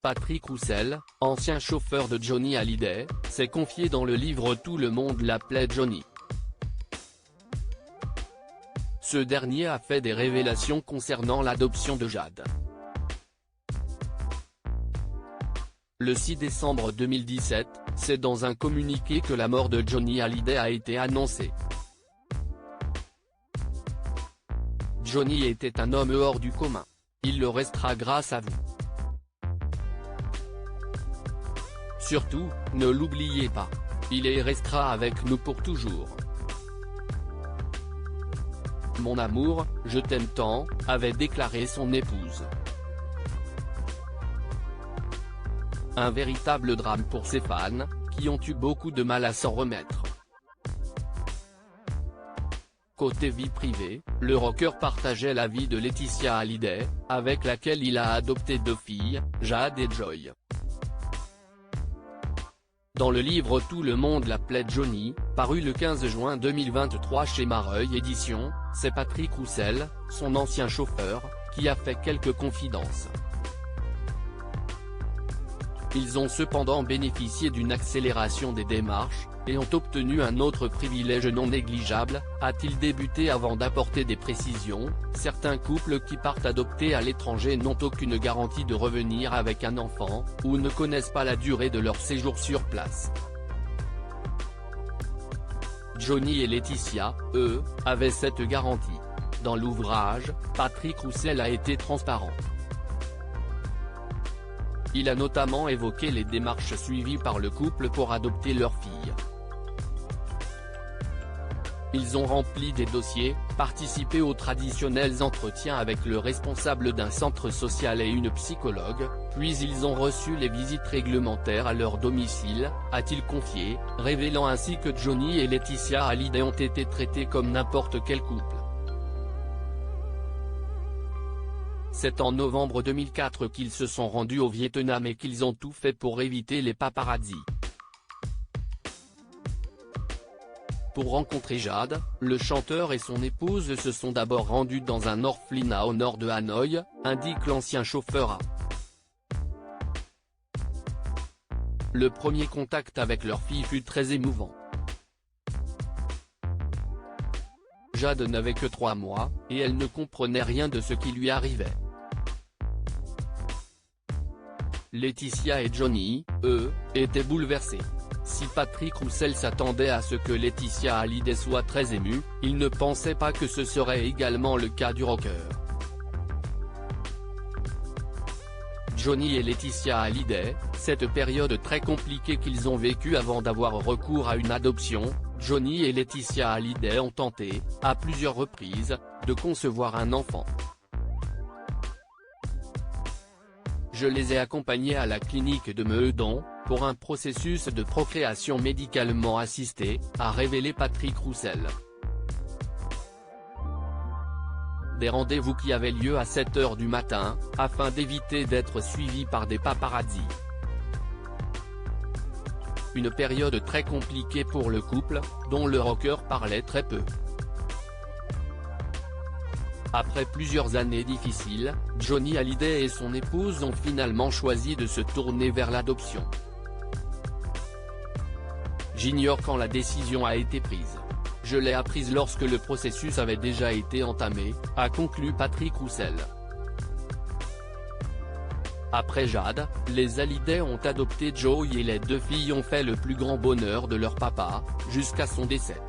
Patrick Roussel, ancien chauffeur de Johnny Hallyday, s'est confié dans le livre Tout le monde l'appelait Johnny. Ce dernier a fait des révélations concernant l'adoption de Jade. Le 6 décembre 2017, c'est dans un communiqué que la mort de Johnny Hallyday a été annoncée. Johnny était un homme hors du commun. Il le restera grâce à vous. Surtout, ne l'oubliez pas. Il et restera avec nous pour toujours. Mon amour, je t'aime tant, avait déclaré son épouse. Un véritable drame pour ses fans, qui ont eu beaucoup de mal à s'en remettre. Côté vie privée, le rocker partageait la vie de Laetitia Hallyday, avec laquelle il a adopté 2 filles, Jade et Joy. Dans le livre Tout le monde l'appelait Johnny, paru le 15 juin 2023 chez Mareuil Éditions, c'est Patrick Roussel, son ancien chauffeur, qui a fait quelques confidences. Ils ont cependant bénéficié d'une accélération des démarches, et ont obtenu un autre privilège non négligeable, a-t-il débuté avant d'apporter des précisions. Certains couples qui partent adopter à l'étranger n'ont aucune garantie de revenir avec un enfant, ou ne connaissent pas la durée de leur séjour sur place. Johnny et Laetitia, eux, avaient cette garantie. Dans l'ouvrage, Patrick Roussel a été transparent. Il a notamment évoqué les démarches suivies par le couple pour adopter leur fille. Ils ont rempli des dossiers, participé aux traditionnels entretiens avec le responsable d'un centre social et une psychologue, puis ils ont reçu les visites réglementaires à leur domicile, a-t-il confié, révélant ainsi que Johnny et Laetitia Hallyday ont été traités comme n'importe quel couple. C'est en novembre 2004 qu'ils se sont rendus au Vietnam et qu'ils ont tout fait pour éviter les paparazzis. Pour rencontrer Jade, le chanteur et son épouse se sont d'abord rendus dans un orphelinat au nord de Hanoï, indique l'ancien chauffeur. Le premier contact avec leur fille fut très émouvant. Jade n'avait que 3 mois, et elle ne comprenait rien de ce qui lui arrivait. Laetitia et Johnny, eux, étaient bouleversés. Si Patrick Roussel s'attendait à ce que Laetitia Hallyday soit très émue, il ne pensait pas que ce serait également le cas du rocker. Johnny et Laetitia Hallyday, cette période très compliquée qu'ils ont vécue avant d'avoir recours à une adoption, Johnny et Laetitia Hallyday ont tenté, à plusieurs reprises, de concevoir un enfant. Je les ai accompagnés à la clinique de Meudon, pour un processus de procréation médicalement assisté, a révélé Patrick Roussel. Des rendez-vous qui avaient lieu à 7 h du matin, afin d'éviter d'être suivis par des paparazzis. Une période très compliquée pour le couple, dont le rocker parlait très peu. Après plusieurs années difficiles, Johnny Hallyday et son épouse ont finalement choisi de se tourner vers l'adoption. J'ignore quand la décision a été prise. Je l'ai apprise lorsque le processus avait déjà été entamé, a conclu Patrick Roussel. Après Jade, les Hallyday ont adopté Joy et les 2 filles ont fait le plus grand bonheur de leur papa, jusqu'à son décès.